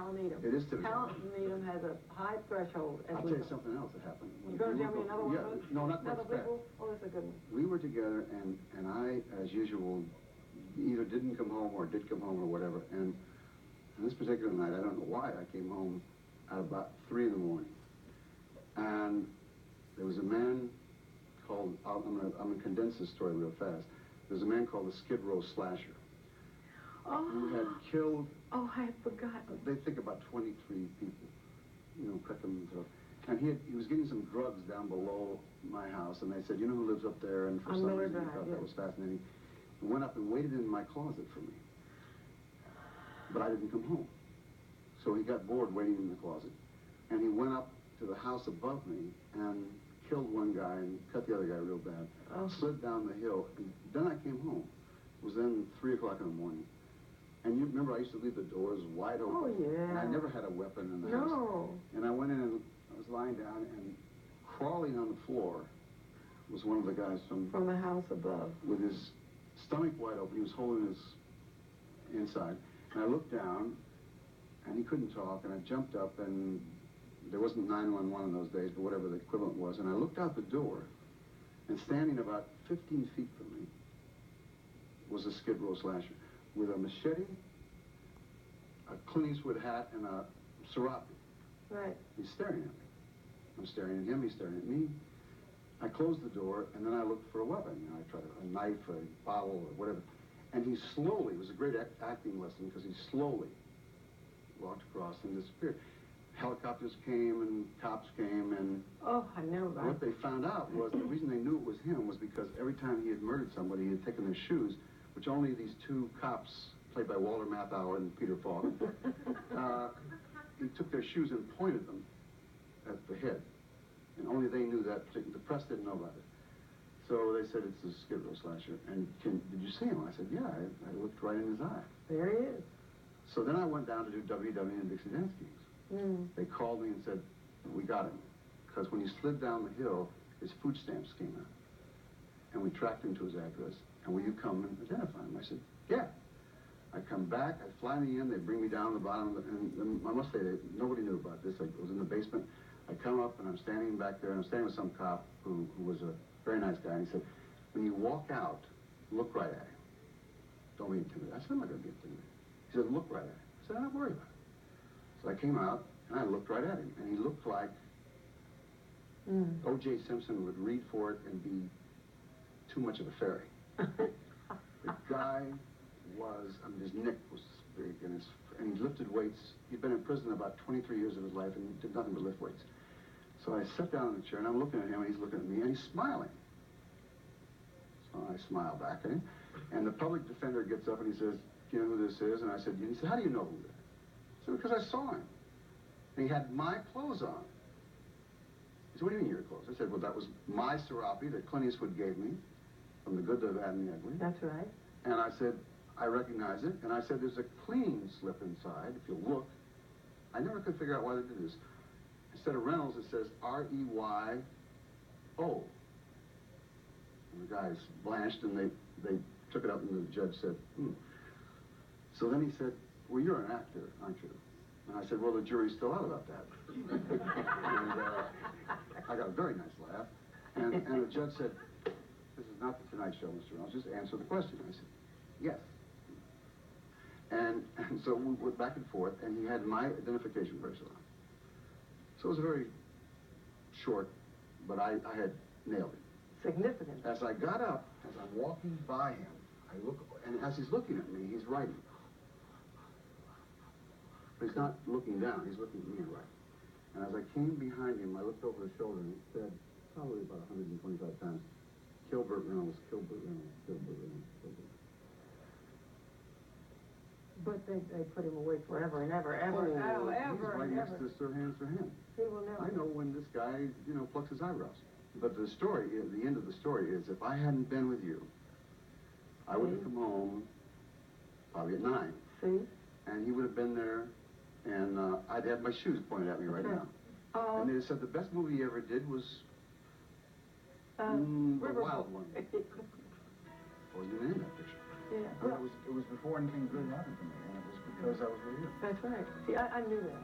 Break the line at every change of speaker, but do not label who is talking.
Hal Needham.
It is typical.
Hal Needham has a high threshold.
I'll tell you something else that happened.
You're going to tell me another one?
Yeah, no, not
another
bad.
Oh, that's a good one.
We were together, and I, as usual, either didn't come home or did come home or whatever. And on this particular night, I don't know why, I came home at about 3 in the morning. And there was a man called, I'm gonna condense this story real fast. There's a man called the Skid Row Slasher. Who had killed...
Oh, I had forgotten.
They think about 23 people, you know, cut them and stuff. And he was getting some drugs down below my house, and they said, you know who lives up there? And for some reason, I thought that was fascinating. He went up and waited in my closet for me. But I didn't come home. So he got bored waiting in the closet. And he went up to the house above me and killed one guy and cut the other guy real bad. Slid down the hill. And then I came home. It was then 3 o'clock in the morning. And you remember I used to leave the doors wide open.
Oh, yeah.
And I never had a weapon in the house. And I went in and I was lying down, and crawling on the floor was one of the guys from
the house above.
With his stomach wide open. He was holding his inside. And I looked down, and he couldn't talk, and I jumped up, and there wasn't 911 in those days, but whatever the equivalent was, and I looked out the door, and standing about 15 feet from me was a Skid Row Slasher with a machete, a Clint Eastwood hat, and a serape.
Right.
He's staring at me. I'm staring at him, he's staring at me. I closed the door, and then I looked for a weapon. You know, I tried a knife, a bottle, or whatever. And he slowly, it was a great acting lesson, because he slowly walked across and disappeared. Helicopters came and cops came, and
oh, I know that.
What they found out was the reason they knew it was him was because every time he had murdered somebody, he had taken their shoes, which only these 2 cops, played by Walter Matthau and Peter Falk, he took their shoes and pointed them at the head. And only they knew that. The press didn't know about it. So they said, it's a Skid Row Slasher. And did you see him? I said, yeah, I looked right in his eye.
There he is.
So then I went down to do WW and Dixie Dance Kings. They called me and said, we got him. Because when he slid down the hill, his food stamps came out. And we tracked him to his address. And will you come and identify him? I said, yeah. I come back, I fly me in, they bring me down to the bottom, and I must say, nobody knew about this. I was in the basement. I come up, and I'm standing back there, and I'm standing with some cop who was a very nice guy, and he said, when you walk out, look right at him. Don't be intimidated. I said, I'm not going to be intimidated. He said, look right at him. I said, I'm not worried about it. So I came out, and I looked right at him, and he looked like O.J. Simpson would read for it and be too much of a fairy. The guy was, I mean, his neck was big, and he lifted weights. He'd been in prison about 23 years of his life, and he did nothing but lift weights. So I sat down in the chair, and I'm looking at him, and he's looking at me, and he's smiling. So I smile back at him, and the public defender gets up, and he says, do you know who this is? And I said, he said, how do you know who that is? I said, because I saw him. And he had my clothes on. He said, what do you mean your clothes? I said, well, that was my serape that Clint Eastwood gave me, from The Good, the Bad, and the Ugly.
That's right.
And I said, I recognize it. And I said, there's a clean slip inside, if you look. I never could figure out why they did this. Instead of Reynolds, it says R-E-Y-O. And the guys blanched, and they took it up, and the judge said, So then he said, well, you're an actor, aren't you? And I said, well, the jury's still out about that. And I got a very nice laugh. And the judge said, this is not the Tonight Show, Mr. Reynolds, just answer the question. I said, yes. And so we went back and forth, and he had my identification bracelet on. So it was very short, but I had nailed it.
Significant.
As I got up, as I'm walking by him, I look, and as he's looking at me, he's writing. But he's not looking down, he's looking at me and writing. And as I came behind him, I looked over his shoulder, and it said, probably about 125 times, kill Burt Reynolds, kill Burt Reynolds, kill Burt Reynolds, kill Burt Reynolds.
But they put him away forever and ever, ever,
ever,
ever,
he's right next to Sir Hands for Him.
He will never.
I know when this guy, you know, plucks his eyebrows. But the story, the end of the story is, if I hadn't been with you, I would have come home probably at 9.
See?
And he would have been there, and I'd have my shoes pointed at me right now. And they said the best movie he ever did was The Wild One. Or you named that picture.
Yeah.
Well, it was before anything good happened to me, and it was because I was with you.
That's right. See, I knew that.